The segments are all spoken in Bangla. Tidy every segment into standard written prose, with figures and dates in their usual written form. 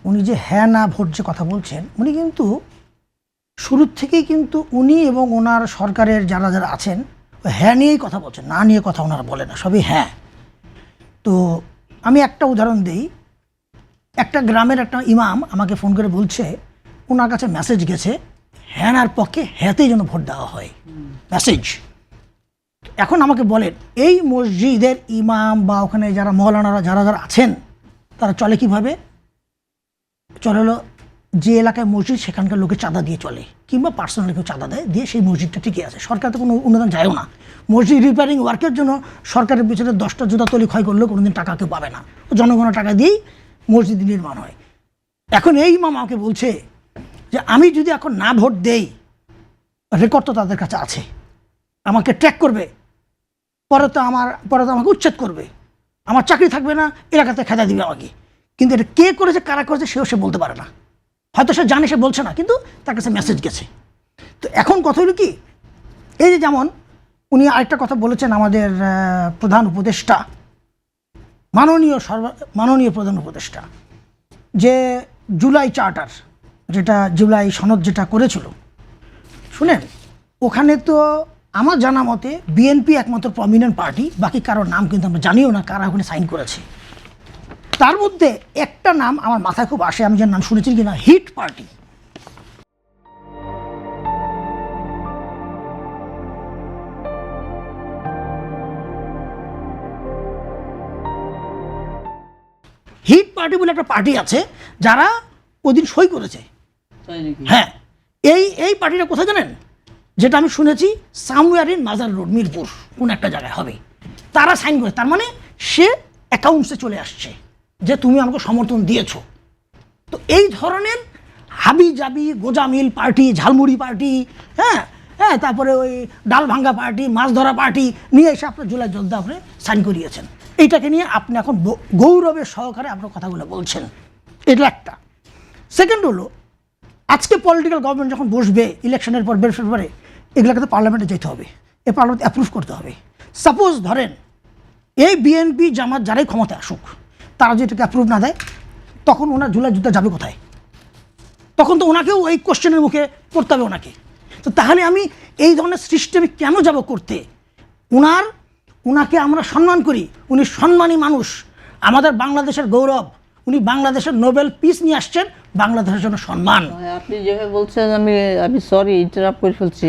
উনি যে হ্যাঁ না ভোট যে কথা বলছেন, উনি কিন্তু শুরুর থেকেই কিন্তু উনি এবং ওনার সরকারের যারা যারা আছেন হ্যাঁ নিয়েই কথা বলছেন, না নিয়ে কথা ওনারা বলে না, সবই হ্যাঁ। তো আমি একটা উদাহরণ দিই। একটা গ্রামের একটা ইমাম আমাকে ফোন করে বলছে ওনার কাছে মেসেজ গেছে হ্যাঁর পক্ষে হ্যাঁতেই যেন ভোট দেওয়া হয়, মেসেজ। এখন আমাকে বলেন এই মসজিদের ইমাম বা ওখানে যারা মৌলানারা যারা যারা আছেন তারা চলে কিভাবে? চলে হলো যে এলাকায় মসজিদ সেখানকার লোকে চাঁদা দিয়ে চলে, কিংবা পার্সোনালি কেউ চাঁদা দেয়, দিয়ে সেই মসজিদটা ঠিকই আছে। সরকার তো কোনো অনুদান যায়ও না। মসজিদ রিপেয়ারিং ওয়ার্কের জন্য সরকারের পিছনে 10টা জুতা তলি ক্ষয় করলেও কোনোদিন টাকা কেউ পাবে না, জনগণের টাকা দিয়েই মসজিদ নির্মাণ হয়। এখন এই ইমাম আমাকে বলছে যে আমি যদি এখন না ভোট দেই, রেকর্ড তো তাদের কাছে আছে, আমাকে ট্র্যাক করবে, পরে তো আমাকে উচ্ছেদ করবে, আমার চাকরি থাকবে না, এলাকাতে খেদা দিবে আমাকে। কিন্তু এটা কে করেছে কারা করেছে সেও সে বলতে পারে না, হয়তো সে জানে, সে বলছে না, কিন্তু তার কাছে মেসেজ গেছে। তো এখন কথা হলো কি, এই যে যেমন উনি আরেকটা কথা বলেছেন, আমাদের প্রধান উপদেষ্টা, মাননীয় প্রধান উপদেষ্টা, যে জুলাই চার্টার, যেটা জুলাই সনদ যেটা করেছিল, শুনেন ওখানে তো আমার জানা মতে বিএনপি একমাত্র প্রমিনেন্ট পার্টি, বাকি কারোর নাম কিন্তু আমরা জানিও না কারা ওখানে সাইন করেছে। তার মধ্যে একটা নাম আমার মাথায় খুব আসে, আমি যার নাম শুনেছি কিনা, হিট পার্টি। হিট পার্টি বলে একটা পার্টি আছে যারা ওদিন সই করেছে। হ্যাঁ, এই পার্টিটা কোথায় জানেন? যেটা আমি শুনেছি সামওয়্যার ইন মাজার রোড, মিরপুর কোন একটা জায়গায় হবে। তারা সাইন করে, তার মানে সে অ্যাকাউন্টসে চলে আসছে যে তুমি আমাকে সমর্থন দিয়েছো। তো এই ধরনের হাবি জাবি গোজামিল পার্টি, ঝালমুড়ি পার্টি, হ্যাঁ হ্যাঁ, তারপরে ওই ডাল ভাঙ্গা পার্টি, মাছ ধরা পার্টি নিয়ে এসে আপনার জুলাই যোদ্ধা আপনি সাইন করিয়েছেন। এইটাকে নিয়ে আপনি এখন গৌরবের সহকারে আপনার কথাগুলো বলছেন, এটা একটা। সেকেন্ড হলো, আজকে পলিটিক্যাল গভর্নমেন্ট যখন বসবে ইলেকশনের পর, বেরোর পরে, এগুলোকে তো পার্লামেন্টে যেতে হবে, এই পার্লামেন্ট অ্যাপ্রুভ করতে হবে। সাপোজ ধরেন এই বিএনপি জামাত যারাই ক্ষমতায় আসুক, তারা যদি এটাকে অ্যাপ্রুভ না দেয়, তখন ওনার জুলাই যুদ্ধ যাবে কোথায়? তখন তো ওনাকেও এই কোশ্চেনের মুখে পড়তে হবে ওনাকে। তো তাহলে আমি এই ধরনের সিস্টেমে কেন যাব করতে? ওনাকে আমরা সম্মান করি, উনি সম্মানী মানুষ, আমাদের বাংলাদেশের গৌরব, উনি বাংলাদেশের নোবেল পিস নিয়ে আসছেন, বাংলাদেশের জন্য সম্মান। আপনি যেভাবে বলছেন আমি সরি ইন্টারাপ্ট করে ফেলছি।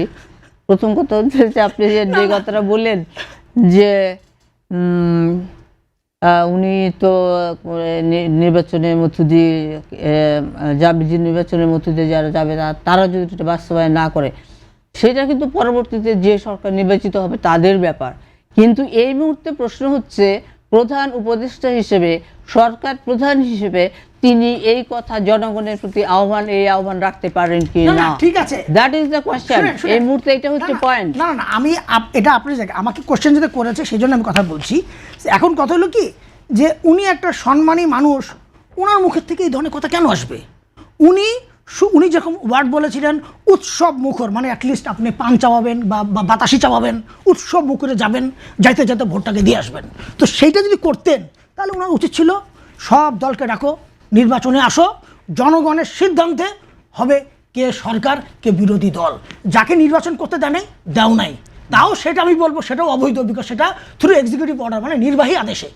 প্রথম কথা হচ্ছে যে আপনি যে কথাটা বললেন যে উনি তো নির্বাচনের মধ্য দিয়ে যাবে, যে নির্বাচনের মধ্য দিয়ে যারা যাবে তারা যদি এটা বাস্তবায়ন না করে, সেটা কিন্তু পরবর্তীতে যে সরকার নির্বাচিত হবে তাদের ব্যাপার। কিন্তু এই মুহূর্তে প্রশ্ন হচ্ছে প্রধান উপদেষ্টা হিসেবে, সরকার প্রধান হিসেবে তিনি এই কথা জনগণের প্রতি আহ্বান রাখতে পারেন কি না? ঠিক আছে, দ্যাট ইজ দ্য কোয়েশ্চেন। এই মুহূর্তে এটা হচ্ছে পয়েন্ট। না না, আমি এটা আপনি আমাকে কোশ্চেন যেটা করেছে সেই জন্য আমি কথা বলছি। এখন কথা হলো কি, যে উনি একটা সম্মানী মানুষ, ওনার মুখের থেকে এই ধরনের কথা কেন আসবে? উনি যেরকম ওয়ার্ড বলেছিলেন উৎসব মুখর, মানে অ্যাটলিস্ট আপনি পান চাওয়াবেন বা বাতাসি চাওয়াবেন, উৎসব মুখরে যাবেন, যাইতে যাইতে ভোটটাকে দিয়ে আসবেন। তো সেইটা যদি করতেন তাহলে ওনার উচিত ছিল সব দলকে ডাকো, নির্বাচনে আসো, জনগণের সিদ্ধান্তে হবে কে সরকার কে বিরোধী দল। যাকে নির্বাচন করতে দেও নাই, তাও সেটা আমি বলবো সেটাও অবৈধ, বিকজ সেটা থ্রু এক্সিকিউটিভ অর্ডার, মানে নির্বাহী আদেশে,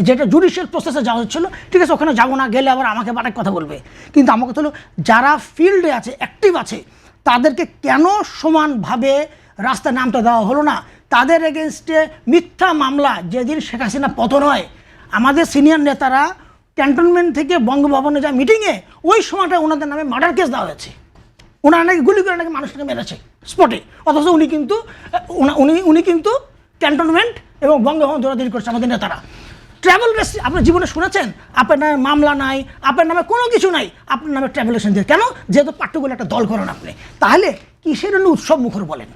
যেটা জুডিশিয়াল প্রসেসে যাওয়া হচ্ছিলো। ঠিক আছে, ওখানে যাবো না, গেলে আবার আমাকে বাটাক কথা বলবে। কিন্তু আমার কথা হলো যারা ফিল্ডে আছে, অ্যাক্টিভ আছে, তাদেরকে কেন সমানভাবে রাস্তায় নামতে দেওয়া হলো না? তাদের এগেনস্টে মিথ্যা মামলা, যেদিন শেখ হাসিনা পতন হয়, আমাদের সিনিয়র নেতারা ক্যান্টনমেন্ট থেকে বঙ্গভবনে যায় মিটিংয়ে, ওই সময়টা ওনাদের নামে মার্ডার কেস দেওয়া হয়েছে। ওনারা নাকি গুলি করে নাকি মানুষটাকে মেরেছে স্পটে, অথচ উনি কিন্তু ক্যান্টনমেন্ট এবং বঙ্গভবন দৌড়াদৌড়ি করছে আমাদের নেতারা। ট্রাভেল রেস্ট আপনার জীবনে শুনেছেন? আপনার নামে মামলা নাই, আপনার নামে কোনো কিছু নাই, আপনার নামে ট্রাভেল রেস্ট দিয়ে কেন? যেহেতু পার্টিকুলার একটা দল করেন আপনি, তাহলে কিসের জন্য উৎসব মুখর বলেন?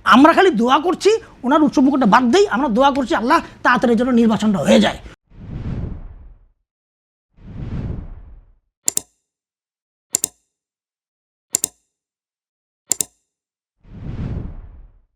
আমরা খালি দোয়া করছি ওনার উৎসব মুখরটা বাদ দেই, আমরা দোয়া করছি আল্লাহ তাড়াতাড়ি যেন নির্বাচনটা হয়ে যায়।